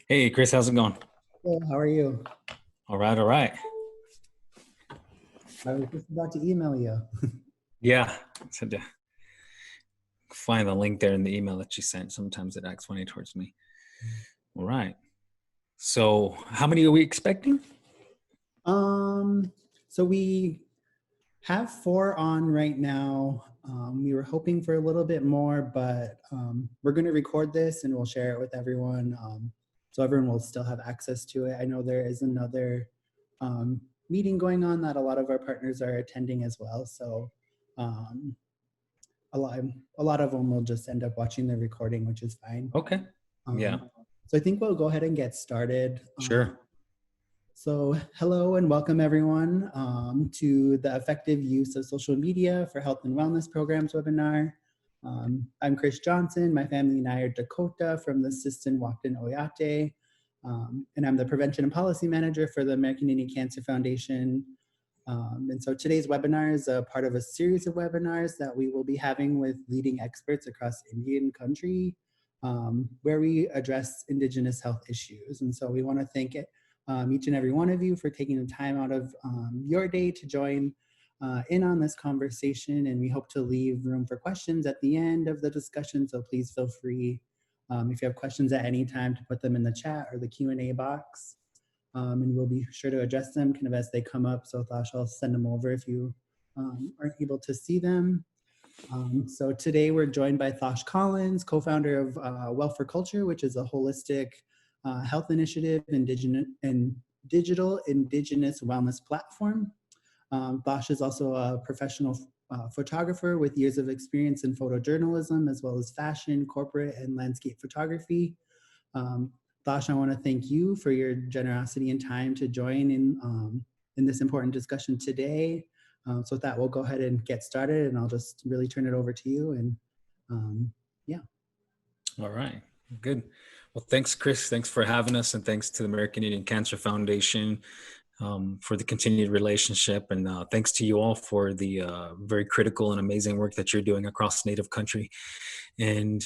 Hey, Chris, how's it going? Hey, how are you? All right, all right. I was just about to email you. Yeah, so to find the link there in the email that you sent. Sometimes it acts funny towards me. All right. So, how many are we expecting? Um, so we have four on right now. We were hoping for a little bit more, but we're going to record this and we'll share it with everyone, so everyone will still have access to it. I know there is another um, meeting going on that a lot of our partners are attending as well. So um, a lot, a lot of them will just end up watching the recording, which is fine. Okay. Yeah, So I think we'll go ahead and get started. sure. So hello and welcome everyone to the Effective Use of Social Media for Health and Wellness Programs webinar. I'm Chris Johnson. My family and I are Dakota from the Siston Wakton Oyate. And I'm the Prevention and Policy Manager for the American Indian Cancer Foundation. And so today's webinar is a part of a series of webinars that we will be having with leading experts across Indian country, where we address Indigenous health issues. And so we want to thank each and every one of you for taking the time out of your day to join in on this conversation. And we hope to leave room for questions at the end of the discussion. So please feel free, if you have questions at any time, to put them in the chat or the Q&A box. And we'll be sure to address them kind of as they come up. So Thosh, I'll send them over if you aren't able to see them. So today we're joined by Thosh Collins, co-founder of Well for Culture, which is a holistic health initiative and digital Indigenous wellness platform. Thosh is also a professional photographer with years of experience in photojournalism, as well as fashion, corporate, and landscape photography. Um, Thosh, I want to thank you for your generosity and time to join in this important discussion today. So with that, we'll go ahead and get started, and I'll just really turn it over to you. And yeah. All right. Good. Well, thanks, Chris. Thanks for having us, and thanks to the American Indian Cancer Foundation for the continued relationship. And thanks to you all for the very critical and amazing work that you're doing across Native country. And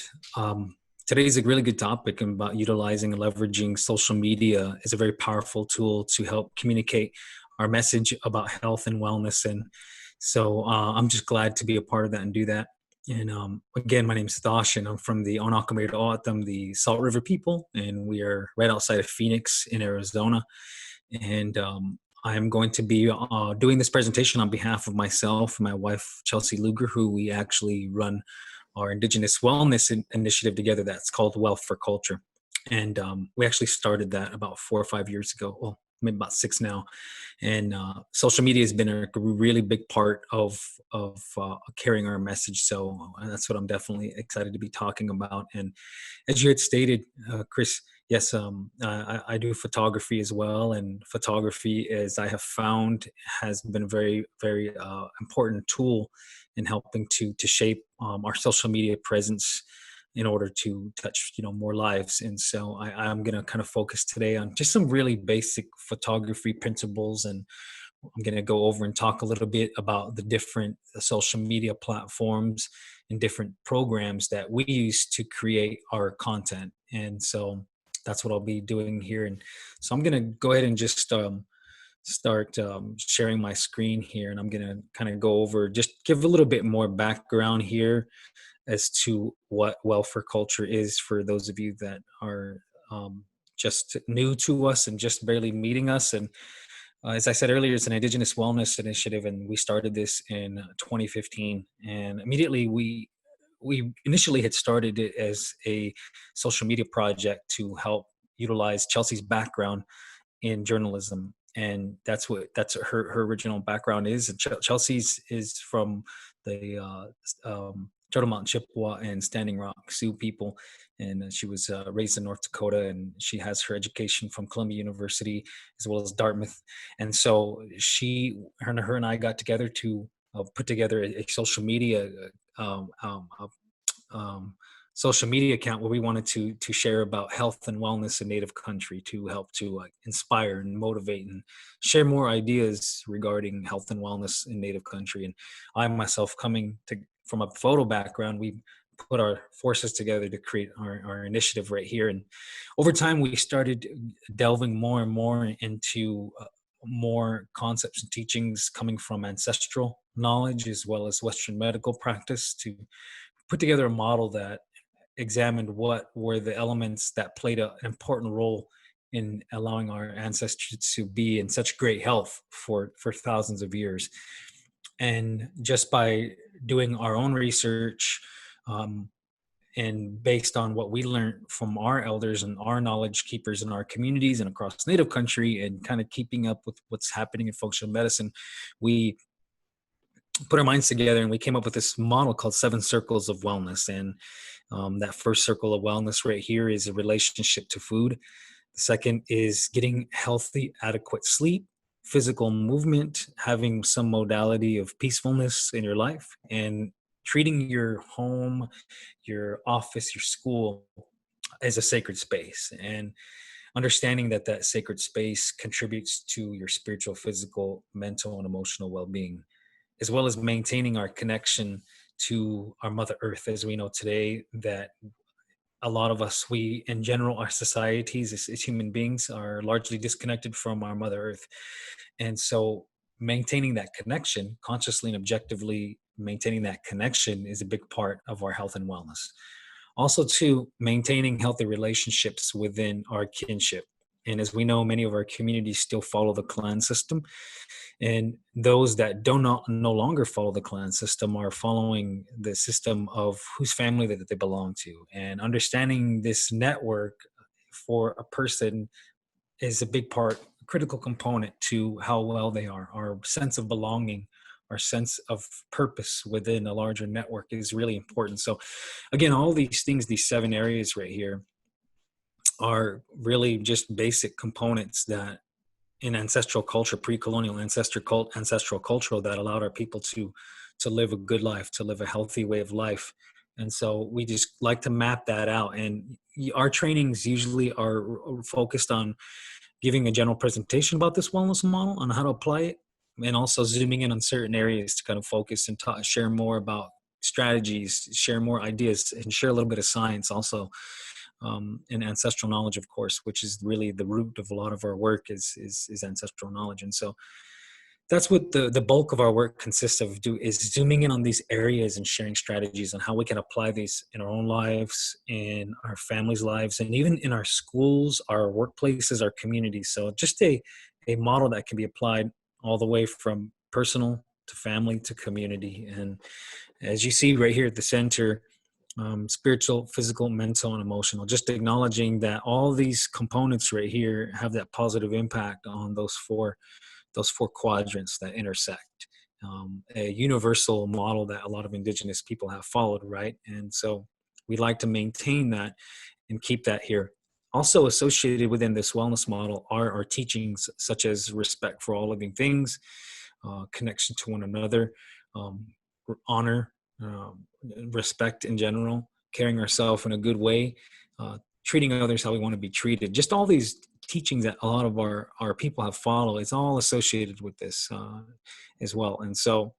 today's a really good topic about utilizing and leveraging social media as a very powerful tool to help communicate our message about health and wellness. And so I'm just glad to be a part of that and do that. And again, my name is Thosh, and I'm from the Onakameda O'atam, the Salt River people, and we are right outside of Phoenix in Arizona. And I'm going to be doing this presentation on behalf of myself and my wife, Chelsea Luger, who we actually run our Indigenous Wellness initiative together that's called Well for Culture. And we actually started that about 4 or 5 years ago. Well, maybe about 6 now. And social media has been a really big part of carrying our message. So that's what I'm definitely excited to be talking about. And as you had stated, Chris, yes, I do photography as well, and photography, as I have found, has been a very, very important tool in helping to shape our social media presence in order to touch more lives. And so I'm going to kind of focus today on just some really basic photography principles, and I'm going to go over and talk a little bit about the different social media platforms and different programs that we use to create our content. And so that's what I'll be doing here. And so I'm going to go ahead and just start sharing my screen here. And I'm going to kind of go over, just give a little bit more background here as to what welfare culture is for those of you that are just new to us and just barely meeting us. And as I said earlier, it's an Indigenous wellness initiative, and we started this in 2015. And immediately, we initially had started it as a social media project to help utilize Chelsea's background in journalism, and that's her original background is. And Chelsea's is from the Turtle Mountain Chippewa and Standing Rock Sioux people, and she was raised in North Dakota, and she has her education from Columbia University as well as Dartmouth. And so her and I got together to put together a social media um, um, uh, um, social media account where we wanted to share about health and wellness in Native country, to help to inspire and motivate and share more ideas regarding health and wellness in Native country. And I myself, coming from a photo background, we put our forces together to create our initiative right here. And over time, we started delving more and more into more concepts and teachings coming from ancestral knowledge as well as Western medical practice to put together a model that examined what were the elements that played an important role in allowing our ancestors to be in such great health for thousands of years. And just by doing our own research, um, and based on what we learned from our elders and our knowledge keepers in our communities and across native country, and kind of keeping up with what's happening in functional medicine, we put our minds together and we came up with this model called 7 circles of wellness. And that first circle of wellness right here is a relationship to food. The second is getting healthy, adequate sleep, physical movement, having some modality of peacefulness in your life, and treating your home, your office, your school as a sacred space. And understanding that that sacred space contributes to your spiritual, physical, mental, and emotional well-being, as well as maintaining our connection to our Mother Earth. As we know today, that a lot of us, we in general, our societies as human beings are largely disconnected from our Mother Earth. And so maintaining that connection, consciously and objectively maintaining that connection, is a big part of our health and wellness. Also, to maintaining healthy relationships within our kinship. And as we know, many of our communities still follow the clan system. And those that do not no longer follow the clan system are following the system of whose family that they belong to. And understanding this network for a person is a big part, critical component to how well they are. Our sense of belonging, our sense of purpose within a larger network is really important. So again, all these things, these 7 areas right here, are really just basic components that in ancestral culture, pre-colonial ancestral culture, that allowed our people to live a good life, to live a healthy way of life. And so we just like to map that out. And our trainings usually are focused on giving a general presentation about this wellness model, on how to apply it, and also zooming in on certain areas to kind of focus and share more about strategies, share more ideas, and share a little bit of science also, and ancestral knowledge, of course, which is really the root of a lot of our work is ancestral knowledge. And so that's what the bulk of our work consists of, is zooming in on these areas and sharing strategies on how we can apply these in our own lives, in our families' lives, and even in our schools, our workplaces, our communities. So just a model that can be applied all the way from personal to family to community. And as you see right here at the center, spiritual, physical, mental, and emotional, just acknowledging that all these components right here have that positive impact on those four quadrants that intersect. A universal model that a lot of indigenous people have followed, right? And so we like to maintain that and keep that here. Also associated within this wellness model are our teachings, such as respect for all living things, connection to one another, um, honor, respect in general, carrying ourselves in a good way, treating others how we want to be treated. Just all these teachings that a lot of our people have followed, it's all associated with this as well. And so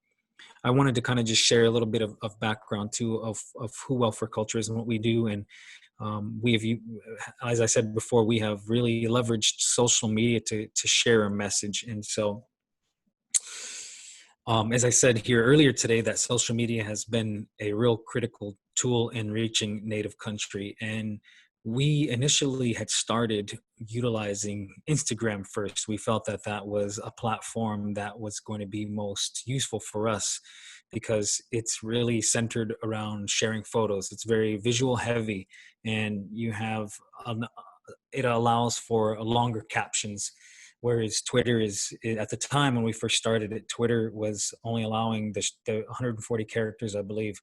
I wanted to kind of just share a little bit of background too of who Welfare Culture is and what we do. And we have, as I said before, we have really leveraged social media to share a message. And so as I said here earlier today, that social media has been a real critical tool in reaching Native country. And we initially had started utilizing Instagram first. We felt that that was a platform that was going to be most useful for us because it's really centered around sharing photos. It's very visual heavy, and you have it allows for longer captions. Whereas Twitter is, at the time when we first started it, Twitter was only allowing the 140 characters, I believe.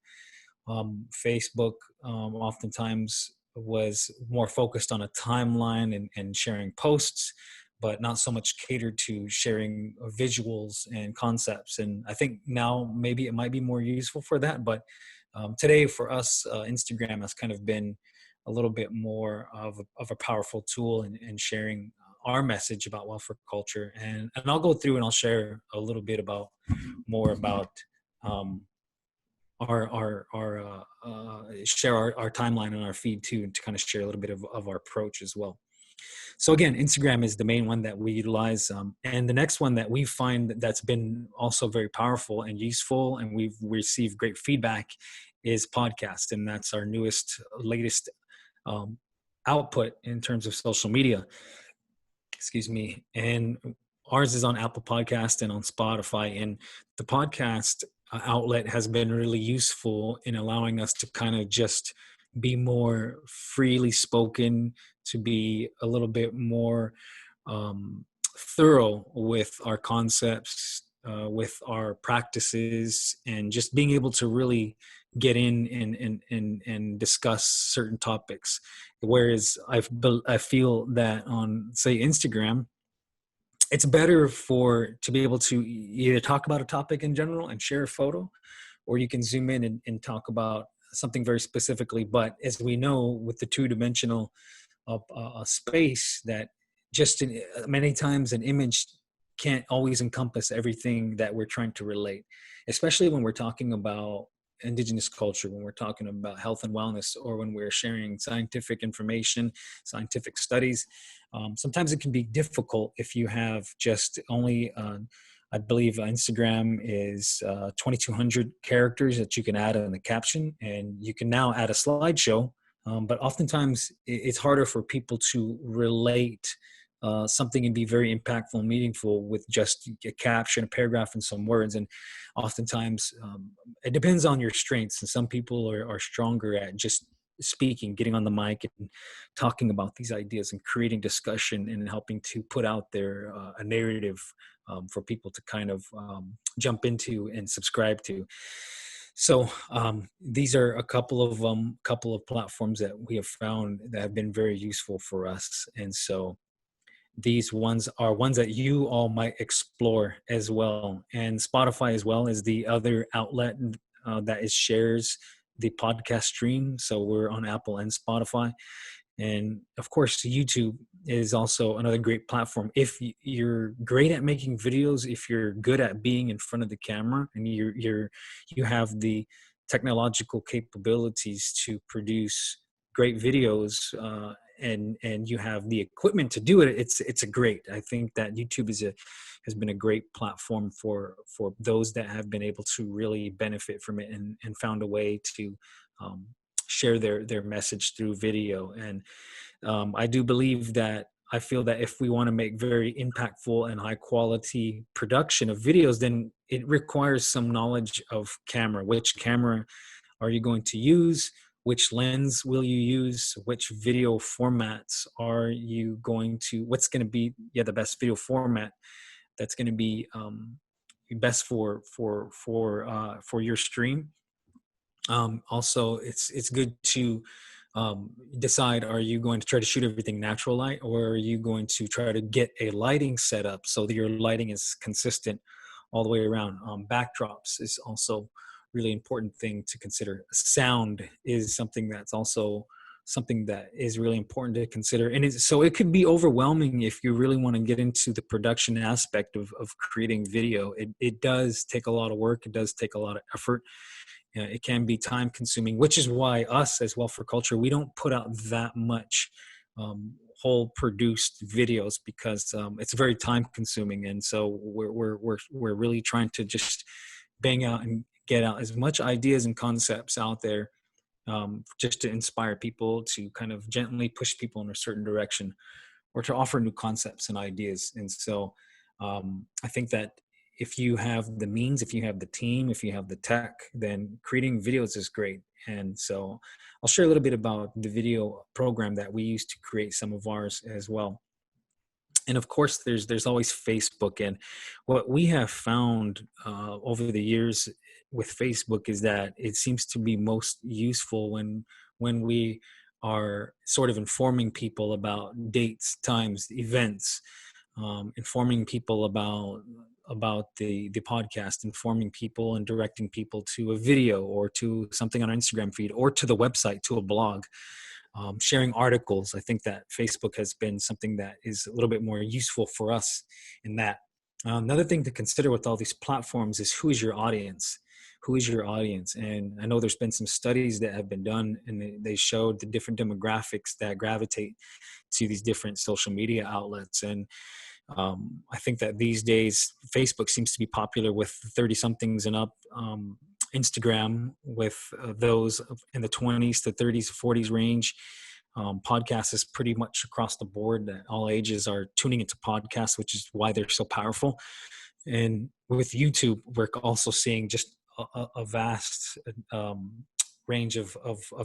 Facebook oftentimes was more focused on a timeline and sharing posts, but not so much catered to sharing visuals and concepts. And I think now maybe it might be more useful for that. But today for us, Instagram has kind of been a little bit more of a powerful tool in sharing our message about welfare culture. And I'll go through and I'll share a little bit more about share our timeline and our feed too, to kind of share a little bit of our approach as well. So again, Instagram is the main one that we utilize. And the next one that we find that's been also very powerful and useful, and we've received great feedback, is podcast. And that's our latest um, output in terms of social media. Excuse me. And ours is on Apple Podcast and on Spotify. And the podcast outlet has been really useful in allowing us to kind of just be more freely spoken, to be a little bit more thorough with our concepts, with our practices, and just being able to really get in and discuss certain topics. Whereas I feel that on, say, Instagram, it's better to be able to either talk about a topic in general and share a photo, or you can zoom in and talk about something very specifically. But as we know, with the two-dimensional space, that many times an image can't always encompass everything that we're trying to relate, especially when we're talking about indigenous culture, when we're talking about health and wellness, or when we're sharing scientific information, scientific studies. Sometimes it can be difficult if you have just only I believe Instagram is 2,200 characters that you can add in the caption, and you can now add a slideshow. But oftentimes it's harder for people to relate something and be very impactful and meaningful with just a caption, a paragraph, and some words. And oftentimes it depends on your strengths. And some people are stronger at just speaking, getting on the mic and talking about these ideas and creating discussion and helping to put out there a narrative for people to kind of jump into and subscribe to. So these are a couple of platforms that we have found that have been very useful for us. And so these ones are ones that you all might explore as well. And Spotify as well is the other outlet that shares the podcast stream. So we're on Apple and Spotify. And of course, YouTube is also another great platform. If you're great at making videos, if you're good at being in front of the camera, and you have the technological capabilities to produce great videos, and you have the equipment to do it, it's a great. I think that YouTube has been a great platform for those that have been able to really benefit from it and found a way to share their message through video. And I do believe that I feel that if we want to make very impactful and high quality production of videos, then it requires some knowledge of camera. Which camera are you going to use? Which lens will you use? Which video formats are you going to, what's going to be the best video format that's going to be best for your stream. Also, it's good to decide, are you going to try to shoot everything natural light, or are you going to try to get a lighting set up so that your lighting is consistent all the way around? Backdrops is also really important thing to consider. Sound is something that's also something that is really important to consider. And so it could be overwhelming if you really want to get into the production aspect of creating video. It does take a lot of work. It does take a lot of effort. It can be time consuming, which is why us as Well for Culture, we don't put out that much whole produced videos, because it's very time consuming. And so we're really trying to just bang out and get out as much ideas and concepts out there, just to inspire people, to kind of gently push people in a certain direction, or to offer new concepts and ideas. And so I think that if you have the means, if you have the team, if you have the tech, then creating videos is great. And so I'll share a little bit about the video program that we use to create some of ours as well. And of course, there's always Facebook. And what we have found over the years with Facebook is that it seems to be most useful when we are sort of informing people about dates, times, events, informing people about the podcast, informing people and directing people to a video or to something on our Instagram feed or to the website, to a blog, sharing articles. I think that Facebook has been something that is a little bit more useful for us in that. Another thing to consider with all these platforms is, who is your audience? who is your audience? And I know there's been some studies that have been done, and they showed the different demographics that gravitate to these different social media outlets. And I think that these days Facebook seems to be popular with 30 somethings and up. Instagram with those in the 20s to 30s, 40s range. Podcasts is pretty much across the board that all ages are tuning into podcasts, which is why they're so powerful. And with YouTube, we're also seeing just a vast range of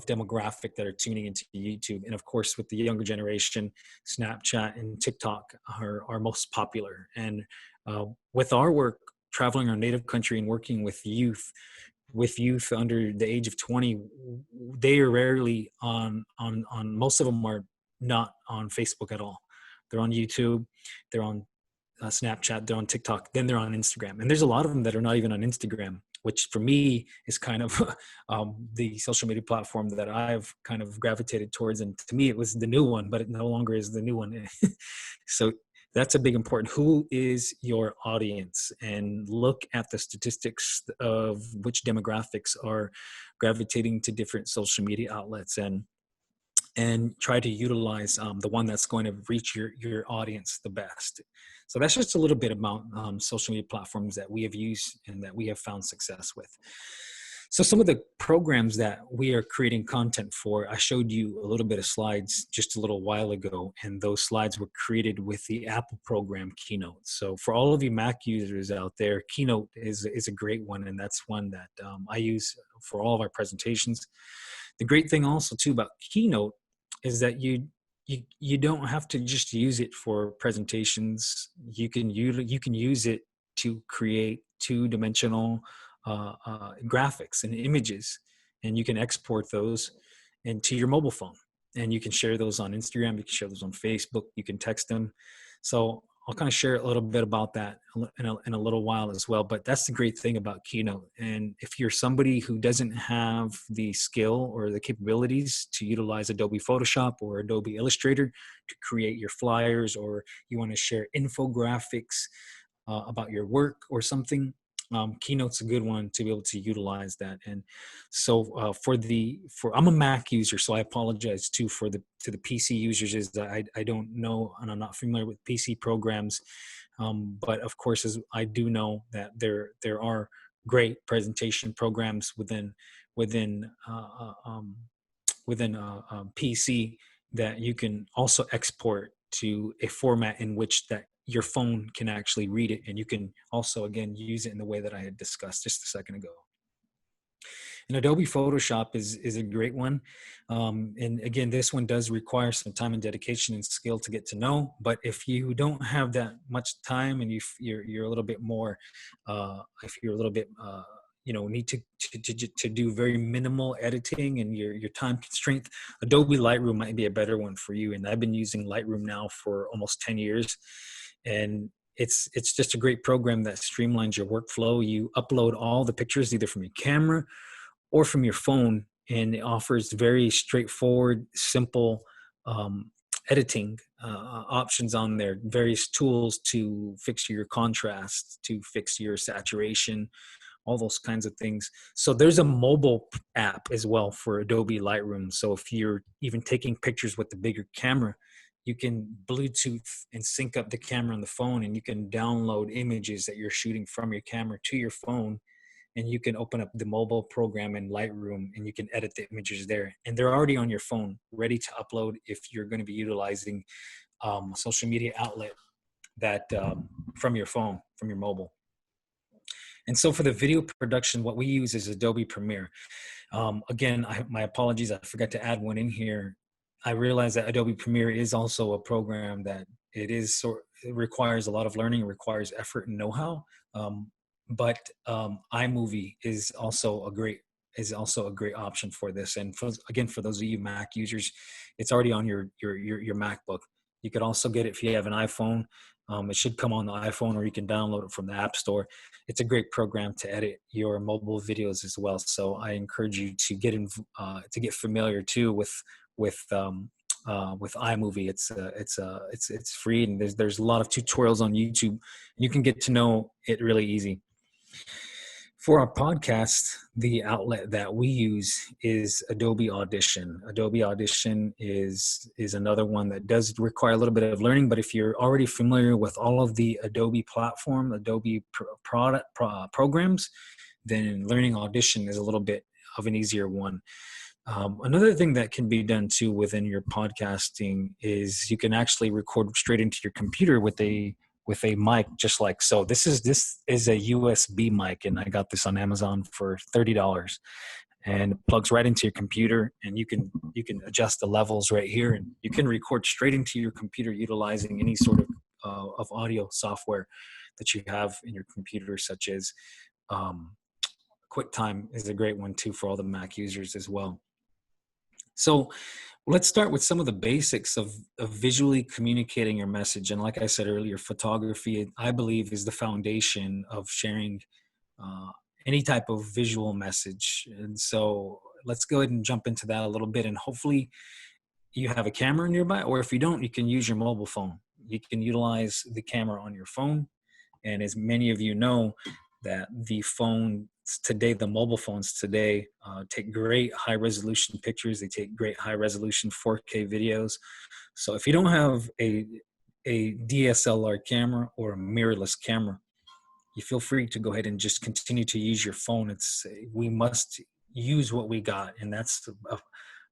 demographic that are tuning into YouTube. And of course, with the younger generation, Snapchat and TikTok are most popular. And with our work, traveling our native country and working with youth under the age of 20, they are rarely on most of them are not on Facebook at all. They're on YouTube, they're on Snapchat, they're on TikTok, then they're on Instagram. And there's a lot of them that are not even on Instagram, which for me is kind of the social media platform that I've kind of gravitated towards. And to me, it was the new one, but it no longer is the new one. So that's a big important. Who is your audience? And look at the statistics of which demographics are gravitating to different social media outlets, and try to utilize the one that's going to reach your audience the best. So that's just a little bit about social media platforms that we have used and that we have found success with. So some of the programs that we are creating content for, I showed you a little bit of slides just a little while ago, and those slides were created with the Apple program Keynote. So for all of you Mac users out there, Keynote is a great one, and that's one that I use for all of our presentations. The great thing also too about Keynote is that you don't have to just use it for presentations. You can use it to create two-dimensional graphics and images, and you can export those into your mobile phone, and you can share those on Instagram, you can share those on Facebook, you can text them. So I'll kind of share a little bit about that in a little while as well. But that's the great thing about Keynote. And if you're somebody who doesn't have the skill or the capabilities to utilize Adobe Photoshop or Adobe Illustrator to create your flyers, or you want to share infographics about your work or something, Keynote's a good one to be able to utilize that. And so I'm a Mac user, so I apologize too to the PC users, is that I don't know and I'm not familiar with PC programs, but of course, as I do know that there are great presentation programs within PC that you can also export to a format in which that your phone can actually read it, and you can also again use it in the way that I had discussed just a second ago. And Adobe Photoshop is a great one. And again, this one does require some time and dedication and skill to get to know. But if you don't have that much time and you're a little bit more, if you're a little bit, need to do very minimal editing and your time constraint, Adobe Lightroom might be a better one for you. And I've been using Lightroom now for almost 10 years. And it's just a great program that streamlines your workflow. You upload all the pictures either from your camera or from your phone, and it offers very straightforward, simple editing options on there, various tools to fix your contrast, to fix your saturation, all those kinds of things. So there's a mobile app as well for Adobe Lightroom. So if you're even taking pictures with the bigger camera, you can Bluetooth and sync up the camera on the phone, and you can download images that you're shooting from your camera to your phone, and you can open up the mobile program in Lightroom and you can edit the images there. And they're already on your phone, ready to upload if you're going to be utilizing a social media outlet that from your phone, from your mobile. And so for the video production, what we use is Adobe Premiere. Again, my apologies, I forgot to add one in here. I realize that Adobe Premiere is also a program that it requires a lot of learning, requires effort and know-how. But iMovie is also a great option for this. And for those of you Mac users, it's already on your MacBook. You could also get it if you have an iPhone. It should come on the iPhone, or you can download it from the App Store. It's a great program to edit your mobile videos as well. So I encourage you to get familiar too with iMovie. It's free, and there's a lot of tutorials on YouTube. You can get to know it really easy. For our podcast, the outlet that we use is Adobe Audition. Adobe Audition is another one that does require a little bit of learning, but if you're already familiar with all of the Adobe platform, Adobe programs, then learning Audition is a little bit of an easier one. Another thing that can be done too within your podcasting is you can actually record straight into your computer with a mic, just like so. This is a USB mic, and I got this on Amazon for $30, and it plugs right into your computer, and you can adjust the levels right here, and you can record straight into your computer utilizing any sort of audio software that you have in your computer, such as QuickTime is a great one too for all the Mac users as well. So let's start with some of the basics of visually communicating your message. And like I said earlier, photography, I believe, is the foundation of sharing any type of visual message. And so let's go ahead and jump into that a little bit. And hopefully you have a camera nearby, or if you don't, you can use your mobile phone. You can utilize the camera on your phone. And as many of you know, that the phones today, the mobile phones today, take great high resolution pictures. They take great high resolution 4K videos. So if you don't have a DSLR camera or a mirrorless camera, you feel free to go ahead and just continue to use your phone. We must use what we got. And that's a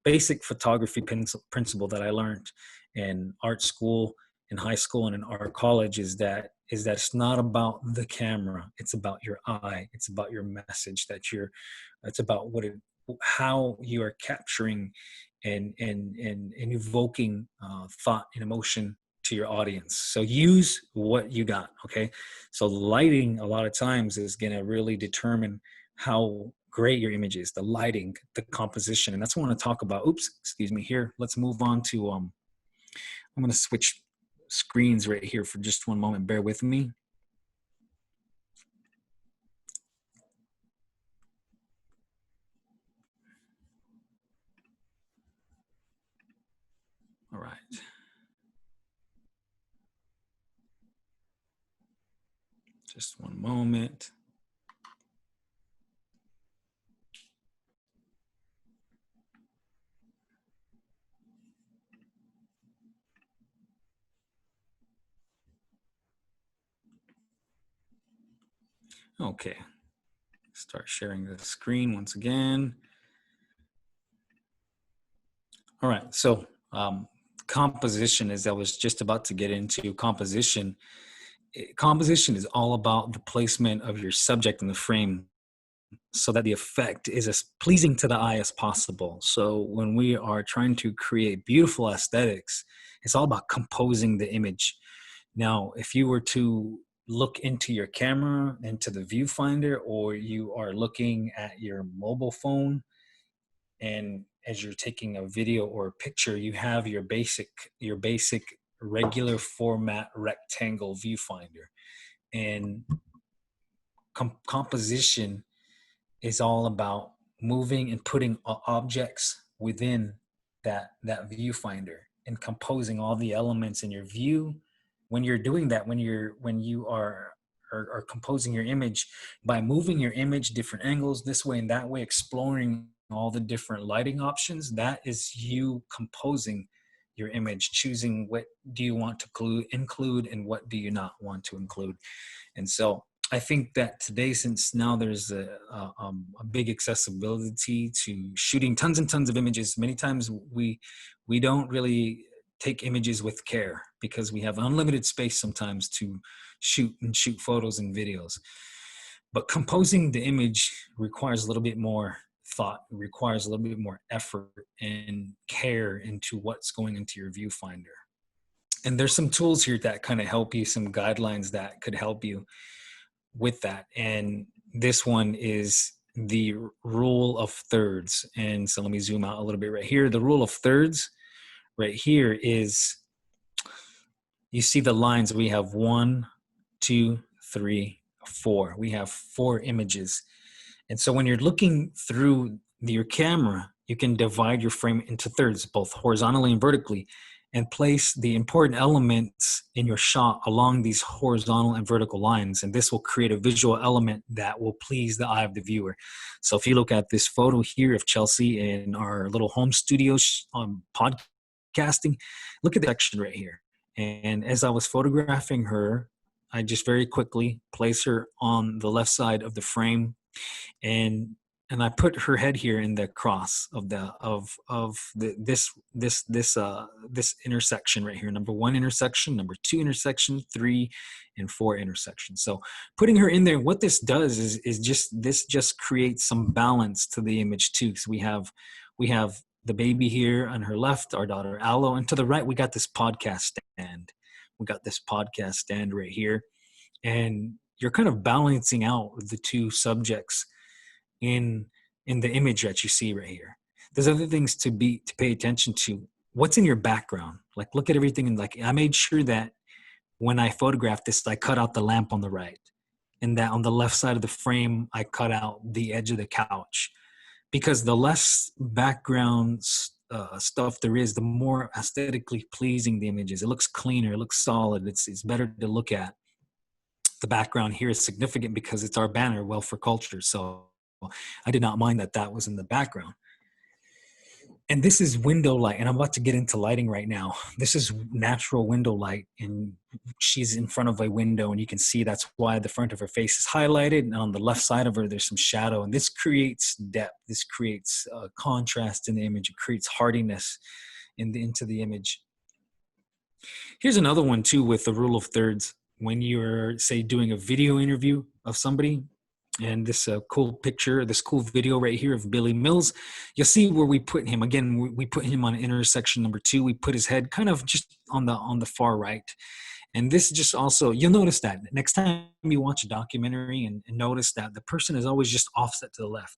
basic photography principle that I learned in art school, in high school, and in art college is that it's not about the camera. It's about your eye. It's about your message it's about how you are capturing and evoking thought and emotion to your audience. So use what you got. Okay. So lighting a lot of times is going to really determine how great your image is, the lighting, the composition. And that's what I want to talk about. Oops, excuse me here. Let's move on to, I'm going to switch screens right here for just one moment. Bear with me. All right. Just one moment. Okay. Start sharing the screen once again. All right. So composition, as I was just about to get into, composition is all about the placement of your subject in the frame so that the effect is as pleasing to the eye as possible. So when we are trying to create beautiful aesthetics, it's all about composing the image. Now, if you were to look into your camera, into the viewfinder, or you are looking at your mobile phone, and as you're taking a video or a picture, you have your basic regular format rectangle viewfinder. And composition is all about moving and putting objects within that viewfinder and composing all the elements in your view. When you're doing that, when you are composing your image by moving your image different angles this way and that way, exploring all the different lighting options, that is you composing your image, choosing what do you want to include and what do you not want to include. And so I think that today, since now there's a big accessibility to shooting tons and tons of images, many times we don't really take images with care because we have unlimited space sometimes to shoot photos and videos. But composing the image requires a little bit more thought, requires a little bit more effort and care into what's going into your viewfinder. And there's some tools here that kind of help you, some guidelines that could help you with that. And this one is the rule of thirds. And so let me zoom out a little bit right here. The rule of thirds right here is, you see the lines, we have 1, 2, 3, 4. We have 4 images. And so when you're looking through your camera, you can divide your frame into thirds, both horizontally and vertically. and place the important elements in your shot along these horizontal and vertical lines. And this will create a visual element that will please the eye of the viewer. So if you look at this photo here of Chelsea in our little home studio podcasting, look at the section right here. And as I was photographing her, I just very quickly place her on the left side of the frame, and I put her head here in the cross of this intersection right here. Number 1 intersection, number 2 intersection, 3 and 4 intersections. So putting her in there, what this does is just creates some balance to the image too. So we have the baby here on her left, our daughter Aloe, and to the right we got this podcast stand. We got this podcast stand right here, and you're kind of balancing out the two subjects in the image that you see right here. There's other things to pay attention to. What's in your background? Like, look at everything, and like, I made sure that when I photographed this, I cut out the lamp on the right, and that on the left side of the frame I cut out the edge of the couch, because the less background stuff there is, the more aesthetically pleasing the image is. It looks cleaner, it looks solid, it's better to look at. The background here is significant because it's our banner, Well for Culture. So I did not mind that was in the background. And this is window light, and I'm about to get into lighting right now. This is natural window light, and she's in front of a window, and you can see that's why the front of her face is highlighted, and on the left side of her there's some shadow, and this creates depth. This creates contrast in the image. It creates hardiness into the image. Here's another one too with the rule of thirds. When you're, say, doing a video interview of somebody, and this cool picture, this cool video right here of Billy Mills, you'll see where we put him. Again, we put him on intersection number 2. We put his head kind of just on the far right. And this just also, you'll notice that next time you watch a documentary, and notice that the person is always just offset to the left,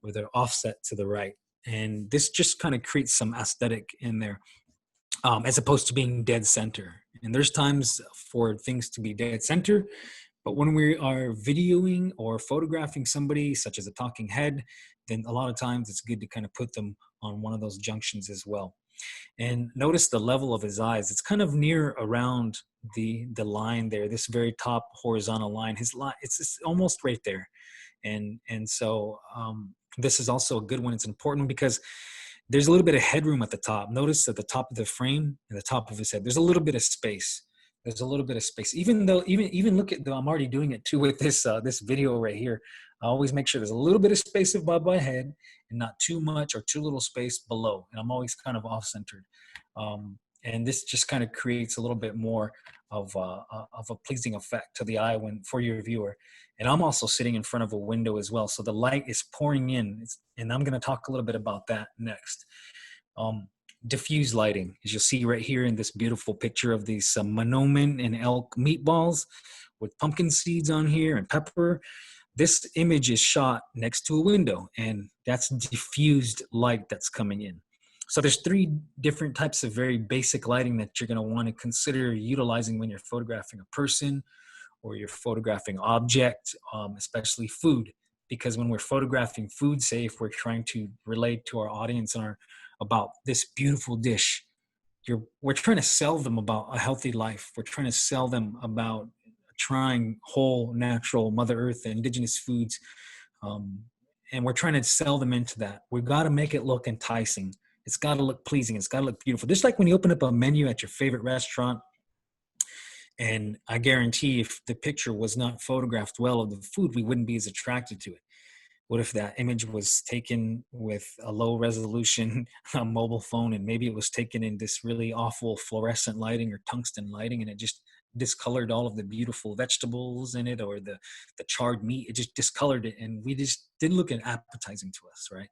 or they're offset to the right. And this just kind of creates some aesthetic in there, as opposed to being dead center. And there's times for things to be dead center, but when we are videoing or photographing somebody, such as a talking head, then a lot of times it's good to kind of put them on one of those junctions as well. And notice the level of his eyes. It's kind of near around the line there, this very top horizontal line. His line, it's almost right there. And so this is also a good one. It's important because there's a little bit of headroom at the top. Notice at the top of the frame and the top of his head, there's a little bit of space. There's a little bit of space. Even though, even look at, I'm already doing it too with this this video right here. I always make sure there's a little bit of space above my head and not too much or too little space below. And I'm always kind of off-centered. And this just kind of creates a little bit more of a pleasing effect to the eye for your viewer. And I'm also sitting in front of a window as well, so the light is pouring in. And I'm going to talk a little bit about that next. Diffused lighting, as you'll see right here in this beautiful picture of these Monoman and elk meatballs with pumpkin seeds on here and pepper. This image is shot next to a window, and that's diffused light that's coming in. So there's 3 different types of very basic lighting that you're going to want to consider utilizing when you're photographing a person or you're photographing object, especially food. Because when we're photographing food, say if we're trying to relate to our audience and about this beautiful dish, we're trying to sell them about a healthy life. We're trying to sell them about trying whole, natural, Mother Earth, indigenous foods. And we're trying to sell them into that. We've got to make it look enticing. It's got to look pleasing. It's got to look beautiful. Just like when you open up a menu at your favorite restaurant, and I guarantee if the picture was not photographed well of the food, we wouldn't be as attracted to it. What if that image was taken with a low resolution mobile phone, and maybe it was taken in this really awful fluorescent lighting or tungsten lighting, and it just discolored all of the beautiful vegetables in it, or the charred meat? It just discolored it, and we just didn't look appetizing to us, right?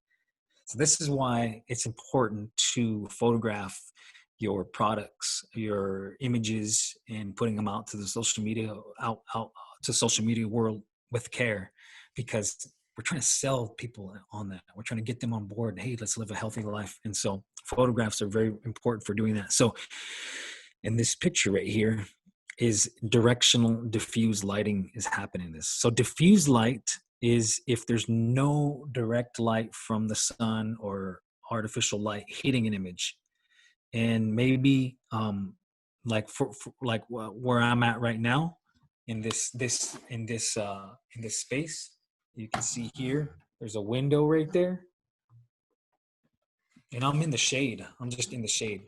So this is why it's important to photograph your products, your images, and putting them out to the social media, out to social media world with care, because we're trying to sell people on that. We're trying to get them on board. Hey, let's live a healthy life. And so photographs are very important for doing that. So in this picture right here is directional diffused lighting is happening in this. So diffused light is if there's no direct light from the sun or artificial light hitting an image. and maybe like like where I'm at right now in this space. You can see here there's a window right there, and I'm in the shade. I'm just in the shade.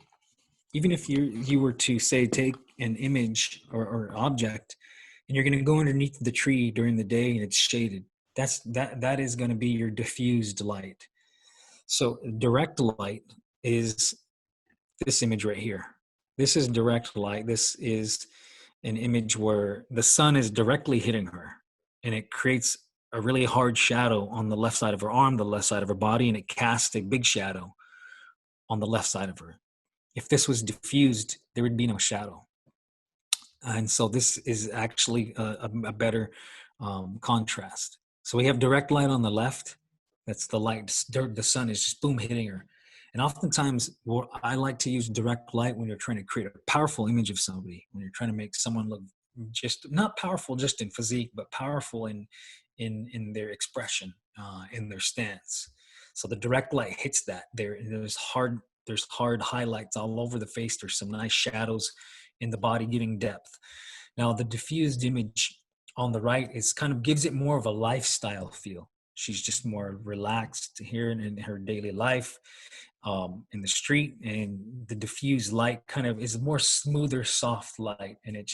Even if you were to say take an image or object, and you're going to go underneath the tree during the day and it's shaded, that is going to be your diffused light. So direct light is this image right here. This is direct light. This is an image where the sun is directly hitting her, and it creates a really hard shadow on the left side of her arm, the left side of her body, and it casts a big shadow on the left side of her. If this was diffused, there would be no shadow. And so this is actually a better contrast. So we have direct light on the left. That's the light. The sun is just boom hitting her. And oftentimes, I like to use direct light when you're trying to create a powerful image of somebody, when you're trying to make someone look just not powerful just in physique, but powerful in their expression, in their stance. So the direct light hits that. There's hard highlights all over the face. There's some nice shadows in the body giving depth. Now the diffused image on the right is kind of gives it more of a lifestyle feel. She's just more relaxed here in her daily life, in the street, and the diffused light kind of is more smoother, soft light, and it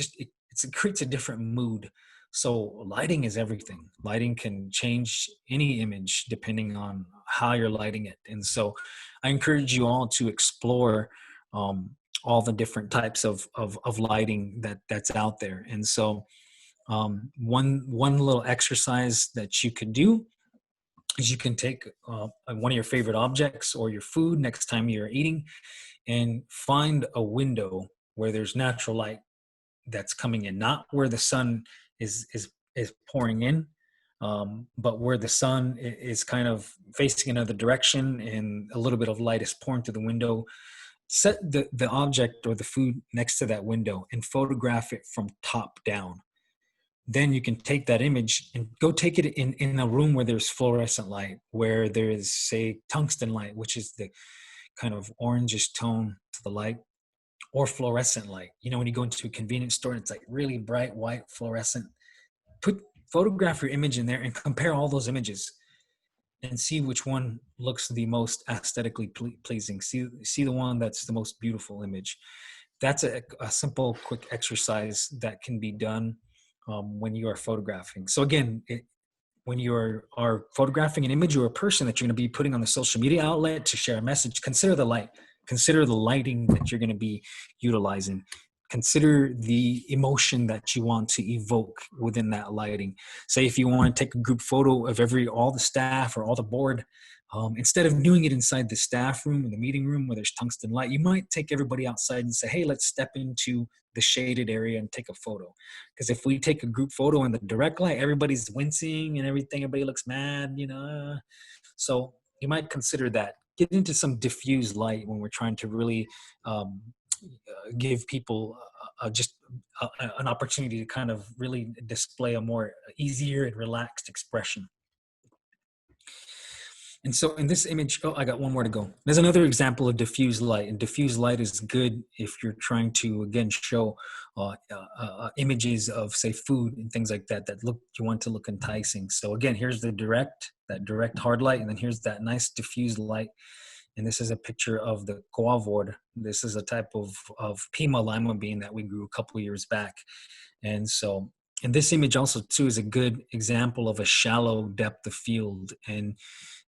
creates a different mood. So lighting is everything. Lighting can change any image depending on how you're lighting it. And so I encourage you all to explore all the different types of lighting that's out there. And so one little exercise that you could do is you can take one of your favorite objects or your food next time you're eating and find a window where there's natural light that's coming in, not where the sun is pouring in, but where the sun is kind of facing another direction and a little bit of light is pouring through the window. Set the object or the food next to that window and photograph it from top down. Then you can take that image and go take it in a room where there's fluorescent light, where there is, say, tungsten light, which is the kind of orangish tone to the light, or fluorescent light. You know, when you go into a convenience store and it's like really bright white fluorescent, photograph your image in there and compare all those images and see which one looks the most aesthetically pleasing. See the one that's the most beautiful image. That's a simple, quick exercise that can be done when you are photographing. So again, when you are photographing an image or a person that you're going to be putting on the social media outlet to share a message, consider the light. Consider the lighting that you're going to be utilizing. Consider the emotion that you want to evoke within that lighting. Say if you want to take a group photo of all the staff or all the board, instead of doing it inside the staff room or the meeting room where there's tungsten light, you might take everybody outside and say, hey, let's step into the shaded area and take a photo. Because if we take a group photo in the direct light, everybody's wincing and everything, everybody looks mad, you know. So you might consider that. Get into some diffused light when we're trying to really give people an opportunity to kind of really display a more easier and relaxed expression. And so in this image, I got one more to go. There's another example of diffused light, and diffused light is good if you're trying to, again, show images of, say, food and things like that you want to look enticing. So again, here's that direct hard light, and then here's that nice diffused light. And this is a picture of the guavord. This is a type of Pima lima bean that we grew a couple of years back. And so, and this image also too is a good example of a shallow depth of field. And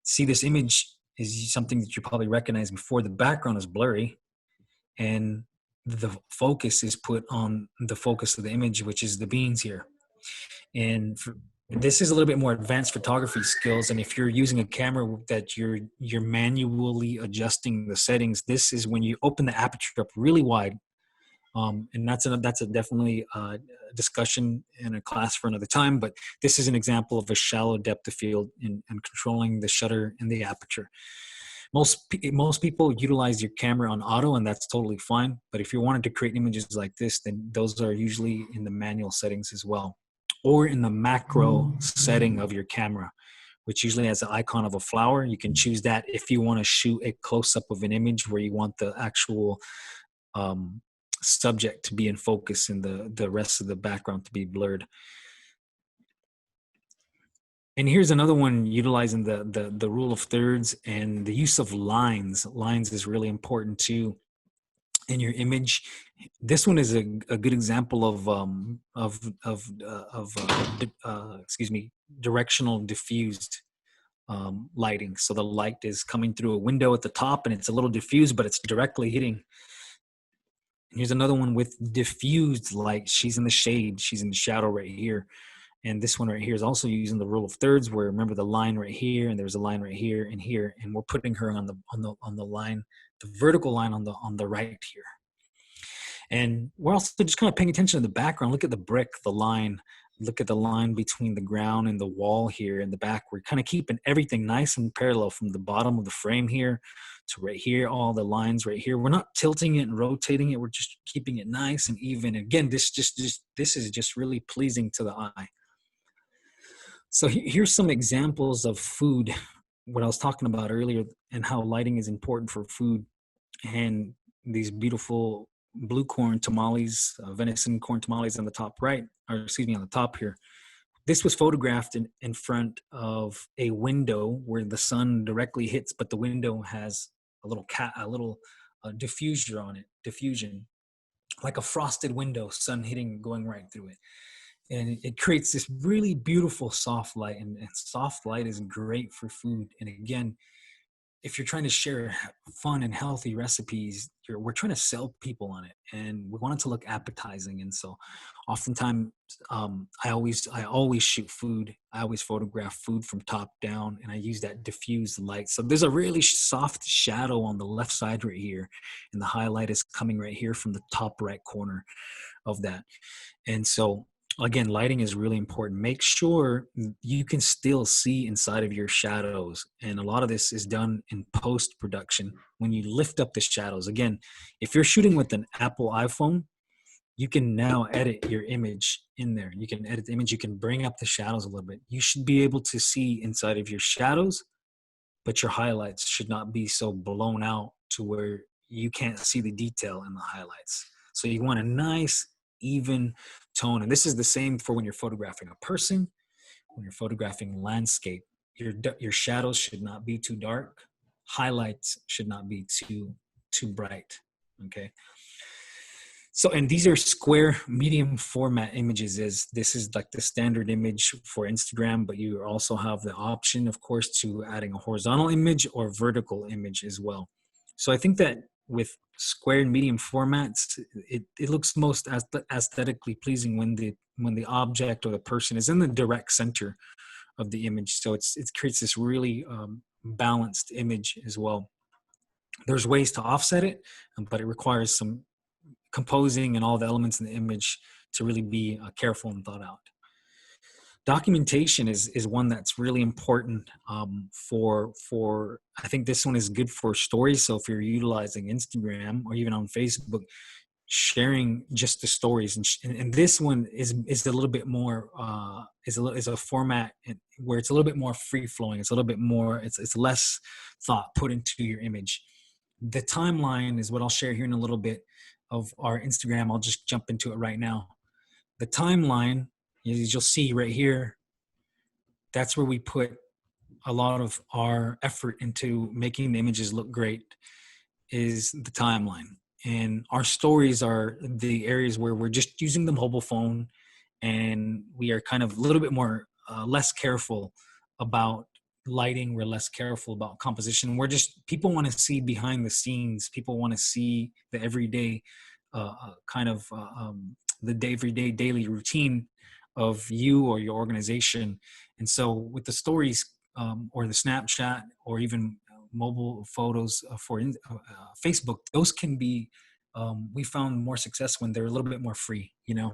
see, this image is something that you probably recognize before. The background is blurry and the focus is put on the focus of the image, which is the beans here. And this is a little bit more advanced photography skills. And if you're using a camera that you're manually adjusting the settings, this is when you open the aperture up really wide. And that's a definitely discussion in a class for another time, but this is an example of a shallow depth of field and controlling the shutter and the aperture. Most people utilize your camera on auto, and that's totally fine. But if you wanted to create images like this, then those are usually in the manual settings as well, or in the macro setting of your camera, which usually has an icon of a flower. You can choose that if you want to shoot a close-up of an image where you want the actual subject to be in focus and the rest of the background to be blurred. And here's another one utilizing the rule of thirds and the use of lines. Lines is really important too in your image. This one is a good example of excuse me, directional diffused lighting. So the light is coming through a window at the top and it's a little diffused, but it's directly hitting. Here's another one with diffused light. She's in the shade. She's in the shadow right here. And this one right here is also using the rule of thirds, where remember the line right here, and there's a line right here and here, and we're putting her on the line, the vertical line on the right here. And we're also just kind of paying attention to the background. Look at the brick, the line. Look at the line between the ground and the wall here in the back. We're kind of keeping everything nice and parallel from the bottom of the frame here to right here, all the lines right here. We're not tilting it and rotating it. We're just keeping it nice and even. Again, this is just really pleasing to the eye. So here's some examples of food, what I was talking about earlier, and how lighting is important for food. And these beautiful blue corn tamales, venison corn tamales on the top right, or excuse me, on the top here. This was photographed in front of a window where the sun directly hits, but the window has a little diffuser on it, diffusion, like a frosted window, sun hitting, going right through it. And it creates this really beautiful soft light, and soft light is great for food. And again, if you're trying to share fun and healthy recipes, we're trying to sell people on it, and we want it to look appetizing. And so oftentimes I always shoot food. I always photograph food from top down, and I use that diffused light. So there's a really soft shadow on the left side right here, and the highlight is coming right here from the top right corner of that. And so again, lighting is really important. Make sure you can still see inside of your shadows. And a lot of this is done in post-production when you lift up the shadows. Again, if you're shooting with an Apple iPhone, you can now edit your image in there. You can edit the image. You can bring up the shadows a little bit. You should be able to see inside of your shadows, but your highlights should not be so blown out to where you can't see the detail in the highlights. So you want a nice, even tone. And this is the same for when you're photographing a person, when you're photographing landscape. Your shadows should not be too dark. Highlights should not be too bright. Okay. So, and these are square medium format images. This is like the standard image for Instagram, but you also have the option, of course, to adding a horizontal image or vertical image as well. So I think that with square and medium formats, it looks most aesthetically pleasing when the object or the person is in the direct center of the image. So it creates this really balanced image as well. There's ways to offset it, but it requires some composing and all the elements in the image to really be careful and thought out. Documentation is one that's really important for I think this one is good for stories. So if you're utilizing Instagram or even on Facebook, sharing just the stories, and this one is a little bit more is a format where it's a little bit more free flowing. It's a little bit more, it's less thought put into your image. The timeline is what I'll share here in a little bit of our Instagram. I'll just jump into it right now. The timeline, as you'll see right here, that's where we put a lot of our effort into making the images look great, is the timeline. And our stories are the areas where we're just using the mobile phone, and we are kind of a little bit more less careful about lighting. We're less careful about composition. We're just, people want to see behind the scenes. People want to see the everyday the everyday daily routine of you or your organization. And so with the stories or the Snapchat or even mobile photos for Facebook, those can be, we found more success when they're a little bit more free. You know,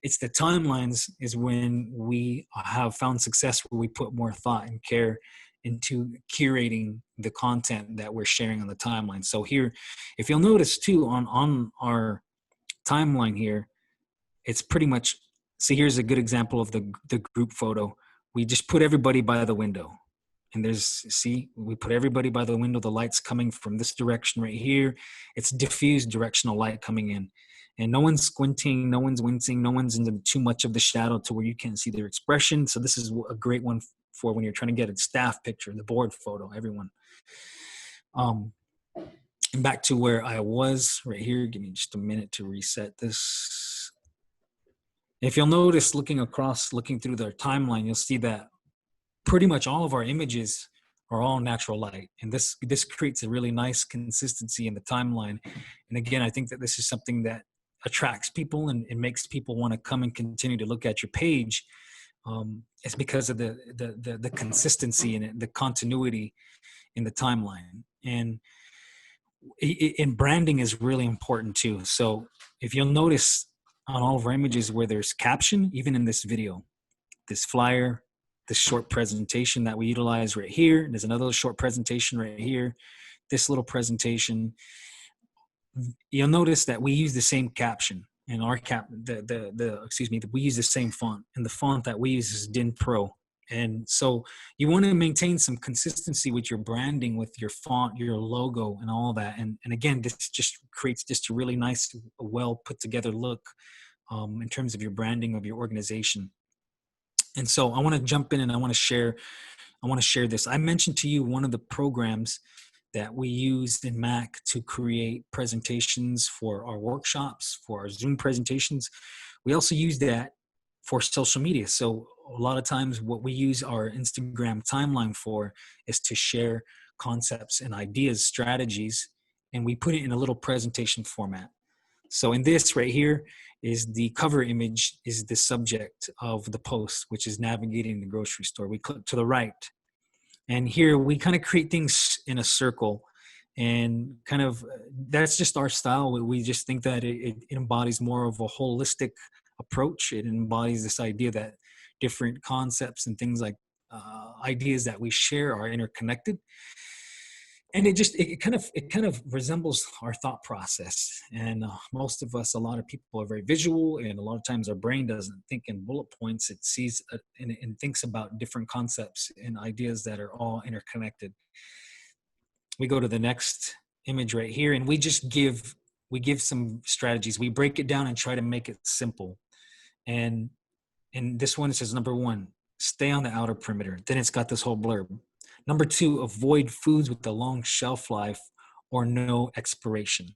it's the timelines is when we have found success, where we put more thought and care into curating the content that we're sharing on the timeline. So here, if you'll notice too, on our timeline here, it's pretty much, see, here's a good example of the group photo. We just put everybody by the window. And there's, see, we put everybody by the window. The light's coming from this direction right here. It's diffused directional light coming in. And no one's squinting, no one's wincing, no one's into too much of the shadow to where you can't see their expression. So this is a great one for when you're trying to get a staff picture, the board photo, everyone. And back to where I was right here. Give me just a minute to reset this. If you'll notice, looking through their timeline, you'll see that pretty much all of our images are all natural light. And this creates a really nice consistency in the timeline. And again, I think that this is something that attracts people and makes people want to come and continue to look at your page. It's because of the consistency and the continuity in the timeline. And branding is really important too. So if you'll notice on all of our images where there's caption, even in this video, this flyer, this short presentation that we utilize right here, there's another short presentation right here, this little presentation, you'll notice that we use the same caption and our we use the same font, and the font that we use is DIN Pro. And so you want to maintain some consistency with your branding, with your font, your logo, and all that. And again, this just creates just a really nice, well put together look in terms of your branding of your organization. And so I want to jump in and I want to share this. I mentioned to you one of the programs that we use in Mac to create presentations for our workshops, for our Zoom presentations. We also use that for social media. So a lot of times what we use our Instagram timeline for is to share concepts and ideas, strategies, and we put it in a little presentation format. So in this right here is the cover image, is the subject of the post, which is navigating the grocery store. We click to the right. And here we kind of create things in a circle, and kind of that's just our style. We just think that it embodies more of a holistic approach. It embodies this idea that different concepts and things like ideas that we share are interconnected. And it kind of resembles our thought process. And most of us, a lot of people are very visual, and a lot of times our brain doesn't think in bullet points. It sees and thinks about different concepts and ideas that are all interconnected. We go to the next image right here, and we give some strategies. We break it down and try to make it simple. And this one, it says, number 1, stay on the outer perimeter. Then it's got this whole blurb. Number 2, avoid foods with a long shelf life or no expiration.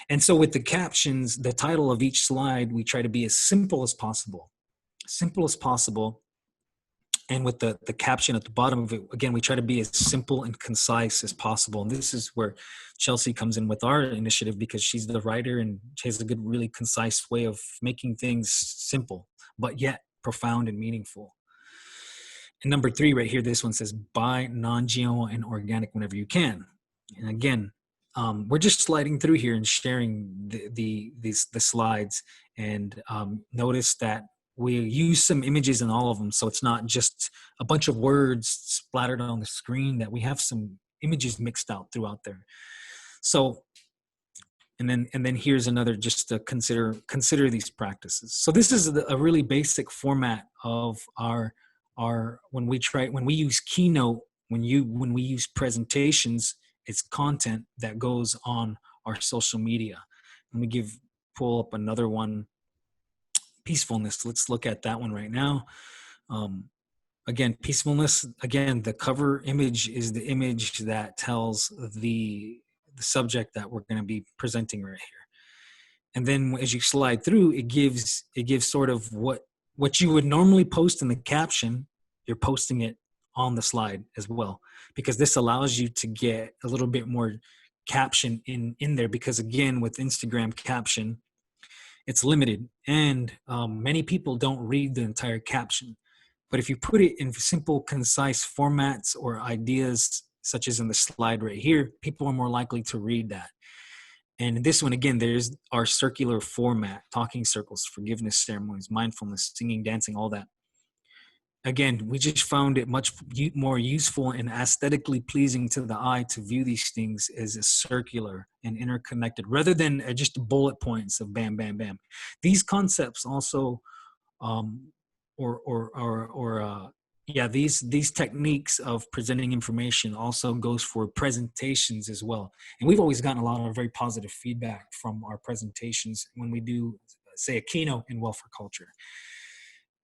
And so with the captions, the title of each slide, we try to be as simple as possible. And with the caption at the bottom of it, again, we try to be as simple and concise as possible. And this is where Chelsea comes in with our initiative, because she's the writer and she has a good, really concise way of making things simple, but yet profound and meaningful. And number 3 right here, this one says, buy non-GMO and organic whenever you can. And again, we're just sliding through here and sharing the slides. And notice that we use some images in all of them. So it's not just a bunch of words splattered on the screen, that we have some images mixed out throughout there. So, and then here's another, just to consider these practices. So this is a really basic format of our when we use Keynote, when we use presentations, it's content that goes on our social media. Let me pull up another one, peacefulness. Let's look at that one right now. Again, peacefulness, again, the cover image is the image that tells the subject that we're going to be presenting right here. And then as you slide through, it gives sort of what you would normally post in the caption, you're posting it on the slide as well, because this allows you to get a little bit more caption in there, because again, with Instagram caption, it's limited, and many people don't read the entire caption. But if you put it in simple, concise formats or ideas, such as in the slide right here, people are more likely to read that. And in this one, again, there's our circular format, talking circles, forgiveness ceremonies, mindfulness, singing, dancing, all that. Again, we just found it much more useful and aesthetically pleasing to the eye to view these things as a circular and interconnected, rather than just bullet points of bam, bam, bam. These concepts also, Yeah, these techniques of presenting information also goes for presentations as well. And we've always gotten a lot of very positive feedback from our presentations when we do, say, a keynote in welfare culture.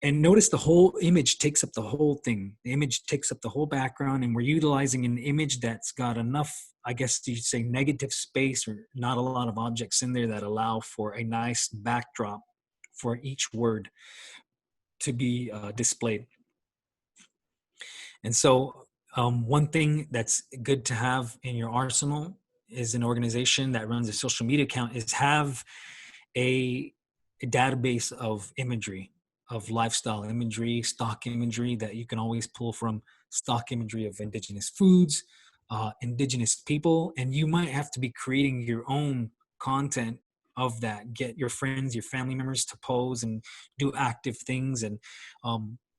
And notice the whole image takes up the whole thing. The image takes up the whole background, and we're utilizing an image that's got enough, I guess you'd say, negative space, or not a lot of objects in there that allow for a nice backdrop for each word to be displayed. And so one thing that's good to have in your arsenal is an organization that runs a social media account is have a database of imagery, of lifestyle imagery, stock imagery that you can always pull from, stock imagery of indigenous foods, indigenous people, and you might have to be creating your own content of that. Get your friends, your family members to pose and do active things. And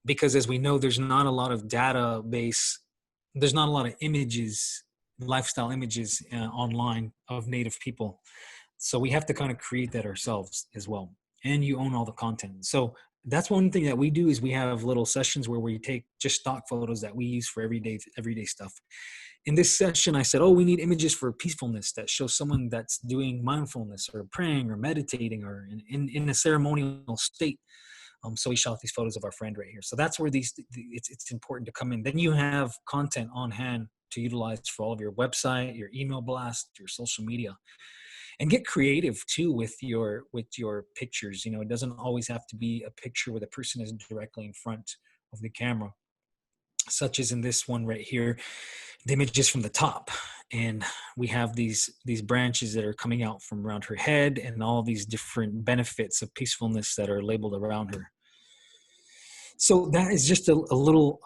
because as we know, there's not a lot of database, there's not a lot of images, lifestyle images online of Native people. So we have to kind of create that ourselves as well. And you own all the content. So that's one thing that we do is we have little sessions where we take just stock photos that we use for everyday stuff. In this session, I said, oh, we need images for peacefulness that show someone that's doing mindfulness or praying or meditating or in a ceremonial state. So we shot these photos of our friend right here. So that's where it's important to come in. Then you have content on hand to utilize for all of your website, your email blast, your social media. And get creative too with your pictures. You know, it doesn't always have to be a picture where the person is directly in front of the camera, such as in this one right here. The image is from the top, and we have these branches that are coming out from around her head, and all these different benefits of peacefulness that are labeled around her. So that is just a little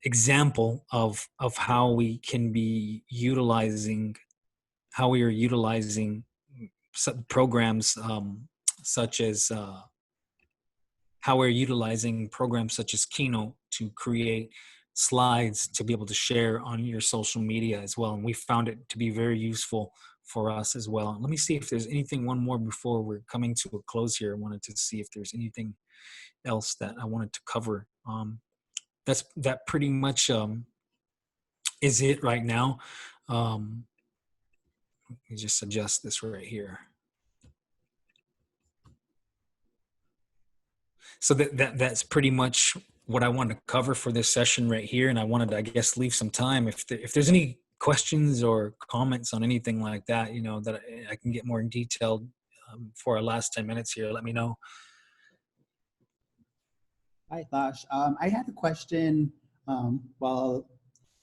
example of how we can be utilizing, how we are utilizing programs such as how we're utilizing programs such as Keynote to create slides to be able to share on your social media as well. And we found it to be very useful for us as well. Let me see if there's anything, one more before we're coming to a close here. I wanted to see if there's anything else that I wanted to cover. That pretty much is it right now. Let me just adjust this right here. So that's pretty much what I wanted to cover for this session right here. And I wanted to, I guess, leave some time if there's any questions or comments on anything like that, you know, that I can get more detailed for our last 10 minutes here. Let me know. Hi, Thosh. I had a question while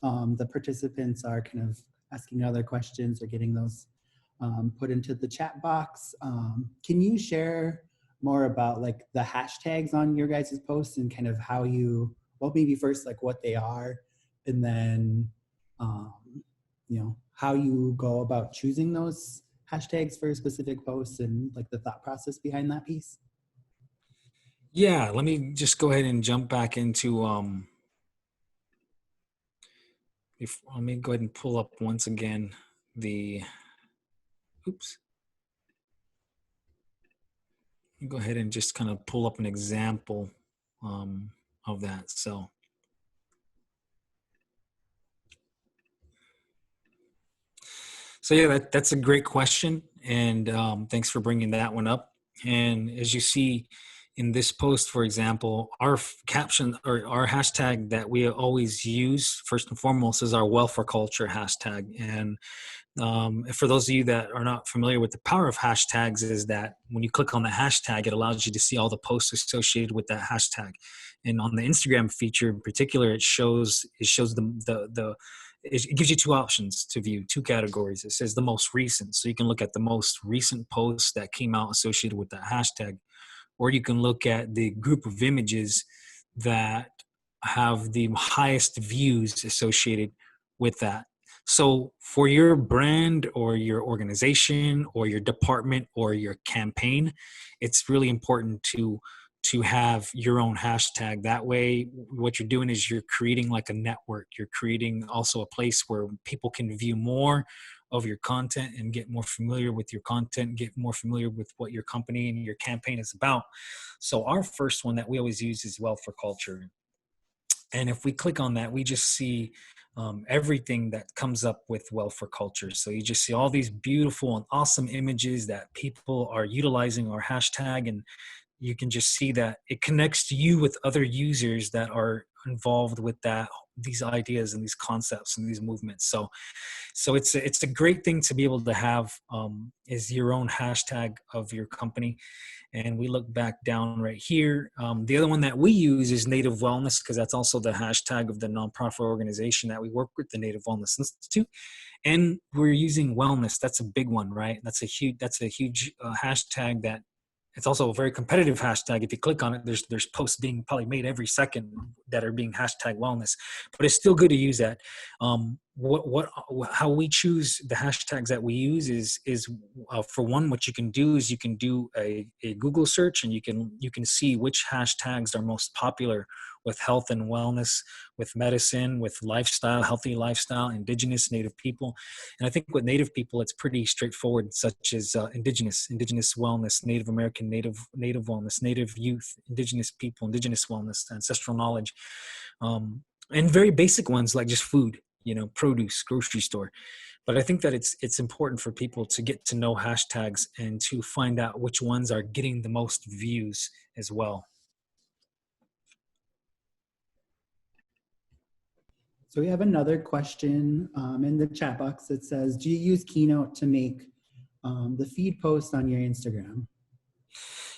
the participants are kind of asking other questions or getting those put into the chat box. Can you share more about like the hashtags on your guys' posts and kind of how you, well, maybe first like what they are, and then, you know, how you go about choosing those hashtags for specific posts and like the thought process behind that piece? Yeah, let me just go ahead and jump back into, let me go ahead and pull up once again the, oops. Go ahead and just kind of pull up an example of that. So yeah, that's a great question, and thanks for bringing that one up. And as you see in this post, for example, our caption or our hashtag that we always use first and foremost is our welfare culture hashtag. And for those of you that are not familiar with the power of hashtags, is that when you click on the hashtag, it allows you to see all the posts associated with that hashtag. And on the Instagram feature in particular, it shows it gives you two options to view, two categories. It says the most recent, so you can look at the most recent posts that came out associated with that hashtag, or you can look at the group of images that have the highest views associated with that. So for your brand or your organization or your department or your campaign, it's really important to have your own hashtag. That way, what you're doing is you're creating like a network. You're creating also a place where people can view more of your content and get more familiar with your content, get more familiar with what your company and your campaign is about. So our first one that we always use is Well for Culture. And if we click on that, we just see everything that comes up with Well for Culture. So you just see all these beautiful and awesome images that people are utilizing our hashtag, and you can just see that it connects to you with other users that are involved with that, these ideas and these concepts and these movements. So it's a great thing to be able to have, is your own hashtag of your company. And we look back down right here. The other one that we use is Native Wellness, because that's also the hashtag of the nonprofit organization that we work with, the Native Wellness Institute. And we're using wellness. That's a big one, right? That's a huge hashtag that it's also a very competitive hashtag. If you click on it, there's posts being probably made every second that are being hashtag wellness, but it's still good to use that. How we choose the hashtags that we use is for one, what you can do is you can do a Google search, and you can see which hashtags are most popular with health and wellness, with medicine, with lifestyle, healthy lifestyle, indigenous, Native people. And I think with Native people, it's pretty straightforward, such as indigenous wellness, Native American, Native wellness, Native youth, indigenous people, indigenous wellness, ancestral knowledge, and very basic ones like just food, produce, grocery store. But I think that it's important for people to get to know hashtags and to find out which ones are getting the most views as well. So we have another question in the chat box that says, do you use Keynote to make the feed post on your Instagram?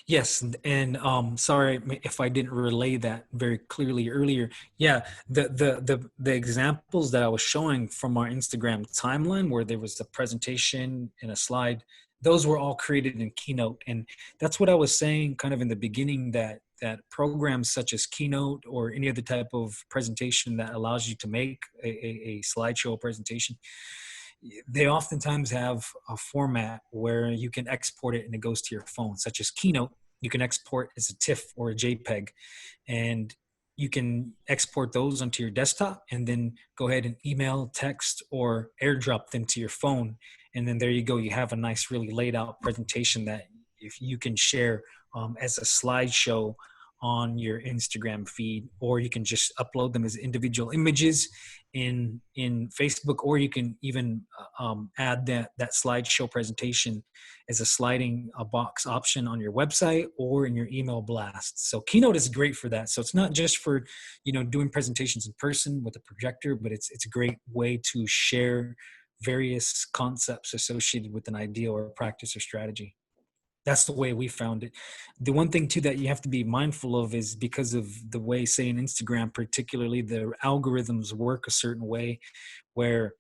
Yes, and sorry if I didn't relay that very clearly earlier. Yeah, the examples that I was showing from our Instagram timeline, where there was a presentation and a slide, those were all created in Keynote. And that's what I was saying kind of in the beginning, that programs such as Keynote or any other type of presentation that allows you to make a slideshow presentation, they oftentimes have a format where you can export it and it goes to your phone, such as Keynote. You can export as a TIFF or a JPEG, and you can export those onto your desktop and then go ahead and email, text, or airdrop them to your phone. And then there you go. You have a nice, really laid out presentation that if you can share as a slideshow on your Instagram feed, or you can just upload them as individual images in Facebook, or you can even add that slideshow presentation as a sliding box option on your website or in your email blast. So Keynote is great for that. So it's not just for doing presentations in person with a projector, but it's a great way to share various concepts associated with an idea or a practice or strategy. That's the way we found it. The one thing too that you have to be mindful of is, because of the way, say in Instagram particularly, the algorithms work a certain way, where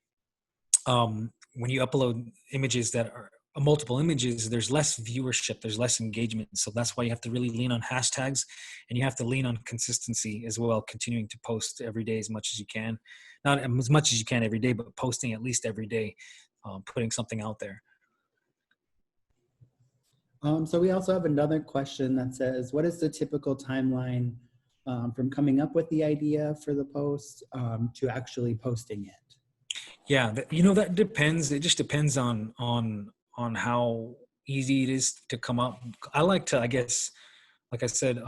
when you upload images that are multiple images, there's less viewership, there's less engagement. So that's why you have to really lean on hashtags, and you have to lean on consistency as well, continuing to post every day as much as you can. Not as much as you can every day, but posting at least every day, putting something out there. So we also have another question that says, what is the typical timeline from coming up with the idea for the post to actually posting it? Yeah, that depends. It just depends on how easy it is to come up. I like to, I guess, like I said,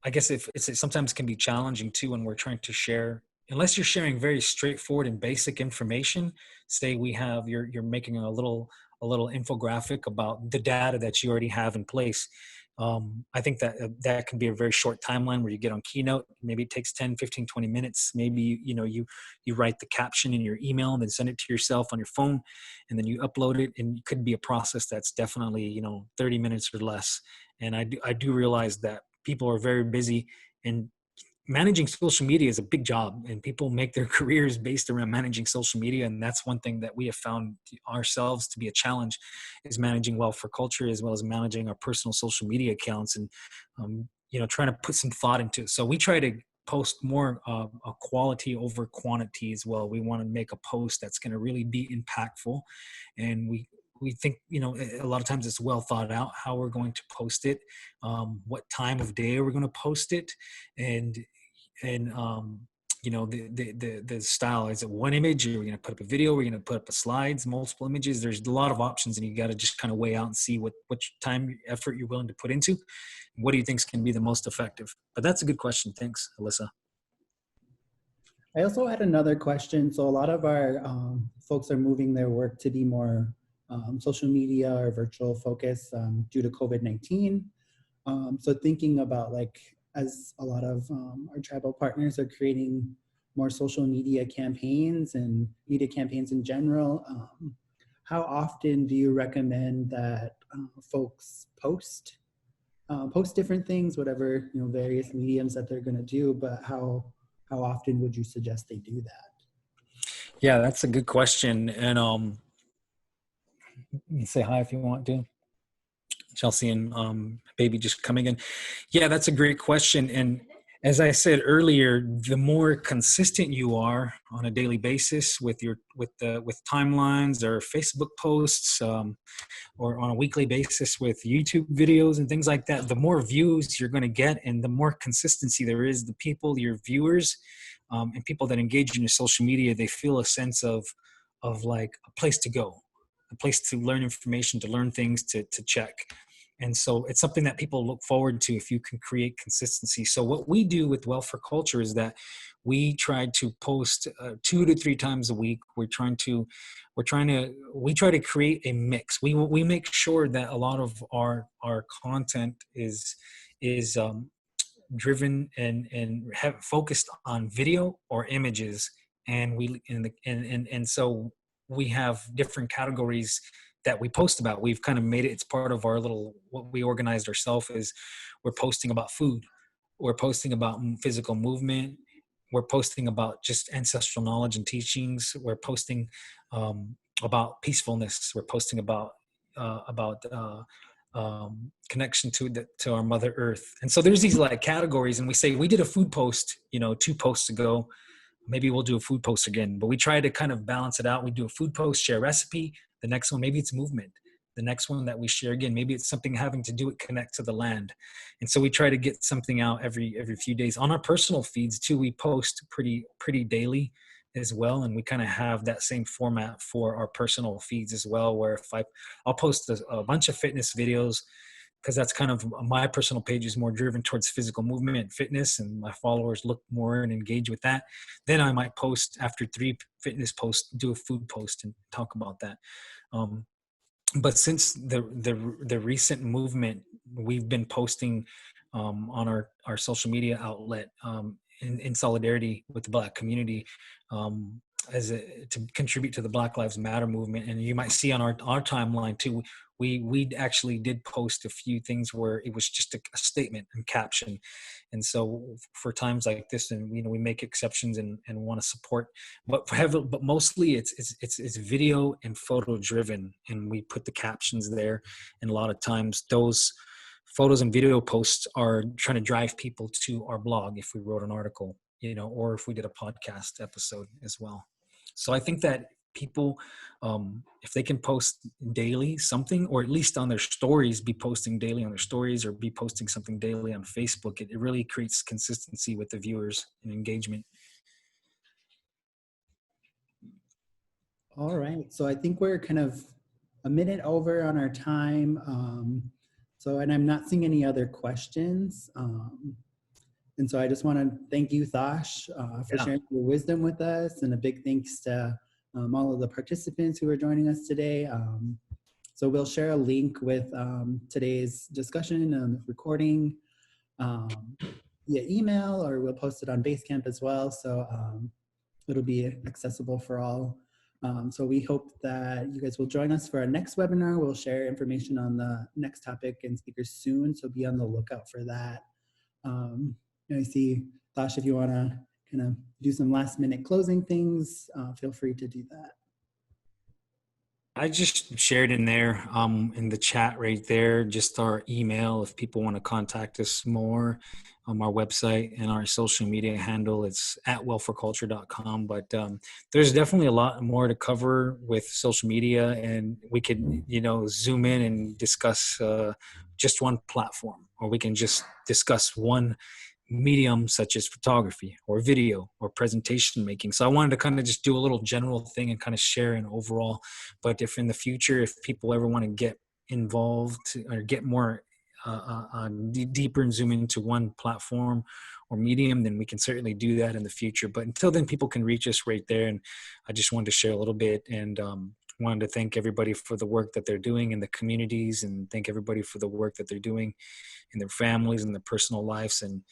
I guess if it sometimes can be challenging too when we're trying to share, unless you're sharing very straightforward and basic information. Say you're making a little infographic about the data that you already have in place. I think that can be a very short timeline where you get on Keynote. Maybe it takes 10, 15, 20 minutes. Maybe, you write the caption in your email and then send it to yourself on your phone, and then you upload it, and it could be a process that's definitely, 30 minutes or less. And I do realize that people are very busy, and managing social media is a big job, and people make their careers based around managing social media. And that's one thing that we have found ourselves to be a challenge, is managing Well for Culture, as well as managing our personal social media accounts, and trying to put some thought into it. So we try to post more a quality over quantity as well. We want to make a post that's going to really be impactful, and we think, a lot of times it's well thought out how we're going to post it, what time of day we're going to post it, and the style. Is it one image? Are we going to put up a video? We're going to put up a slides, multiple images. There's a lot of options, and you got to just kind of weigh out and see what time, effort you're willing to put into. What do you think can be the most effective? But that's a good question. Thanks, Alyssa. I also had another question. So a lot of our folks are moving their work to be more social media or virtual focus due to COVID-19. So thinking about, like, as a lot of our tribal partners are creating more social media campaigns and media campaigns in general, how often do you recommend that folks post different things, whatever, various mediums that they're going to do, but how often would you suggest they do that? Yeah, that's a good question. And you can say hi if you want to. Chelsea and Baby just coming in. Yeah, that's a great question. And as I said earlier, the more consistent you are on a daily basis with timelines or Facebook posts, or on a weekly basis with YouTube videos and things like that, the more views you're going to get, and the more consistency there is. The people, your viewers, and people that engage in your social media, they feel a sense of like a place to go, a place to learn information, to learn things, to check. And so it's something that people look forward to if you can create consistency. So what we do with Well for Culture is that we try to post 2 to 3 times a week. We try to create a mix. We make sure that a lot of our content is driven and have focused on video or images, and so we have different categories that we post about. We've kind of made it, it's part of our little, what we organized ourselves is we're posting about food, we're posting about physical movement, we're posting about just ancestral knowledge and teachings, we're posting about peacefulness, we're posting about connection to our Mother Earth. And so there's these like categories, and we say we did a food post 2 posts ago, maybe we'll do a food post again, but we try to kind of balance it out. We do a food post, share a recipe. The next one, maybe it's movement. The next one that we share again, maybe it's something having to do with connect to the land. And so we try to get something out every few days. On our personal feeds too, we post pretty daily as well. And we kind of have that same format for our personal feeds as well, where if I'll post a bunch of fitness videos, because that's kind of, my personal page is more driven towards physical movement and fitness, and my followers look more and engage with that. Then I might post, after 3 fitness posts, do a food post and talk about that. But since the recent movement, we've been posting on our social media outlet in solidarity with the Black community, to contribute to the Black Lives Matter movement. And you might see on our timeline too, we actually did post a few things where it was just a statement and caption. And so for times like this, and we make exceptions and want to support, but mostly it's video and photo driven, and we put the captions there. And a lot of times those photos and video posts are trying to drive people to our blog if we wrote an article, or if we did a podcast episode as well. So I think that people, if they can post daily something, or at least on their stories, be posting daily on their stories, or be posting something daily on Facebook, it really creates consistency with the viewers and engagement. All right. So I think we're kind of a minute over on our time. And I'm not seeing any other questions. And so I just want to thank you, Thosh, for sharing your wisdom with us, and a big thanks to all of the participants who are joining us today. So we'll share a link with today's discussion and recording via email, or we'll post it on Basecamp as well. So it'll be accessible for all. So we hope that you guys will join us for our next webinar. We'll share information on the next topic and speakers soon, so be on the lookout for that. I see, Thosh, if you want to kind of do some last minute closing things, feel free to do that. I just shared in there, in the chat right there, just our email if people want to contact us more. Our website and our social media handle, it's at wellforculture.com. But there's definitely a lot more to cover with social media, and we could, zoom in and discuss just one platform, or we can just discuss one medium such as photography or video or presentation making. So I wanted to kind of just do a little general thing and kind of share an overall. But if in the future, if people ever want to get involved or get more deeper and zoom into one platform or medium, then we can certainly do that in the future. But until then, people can reach us right there. And I just wanted to share a little bit, and wanted to thank everybody for the work that they're doing in the communities, and thank everybody for the work that they're doing in their families and their personal lives, and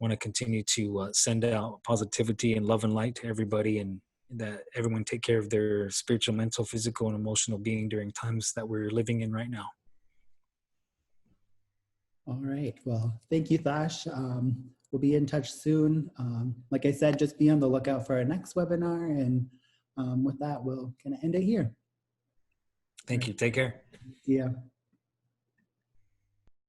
want to continue to send out positivity and love and light to everybody, and that everyone take care of their spiritual, mental, physical, and emotional being during times that we're living in right now. All right. Well, thank you, Thash. We'll be in touch soon. Like I said, just be on the lookout for our next webinar. And with that, we'll kind of end it here. Thank you. Take care. See ya.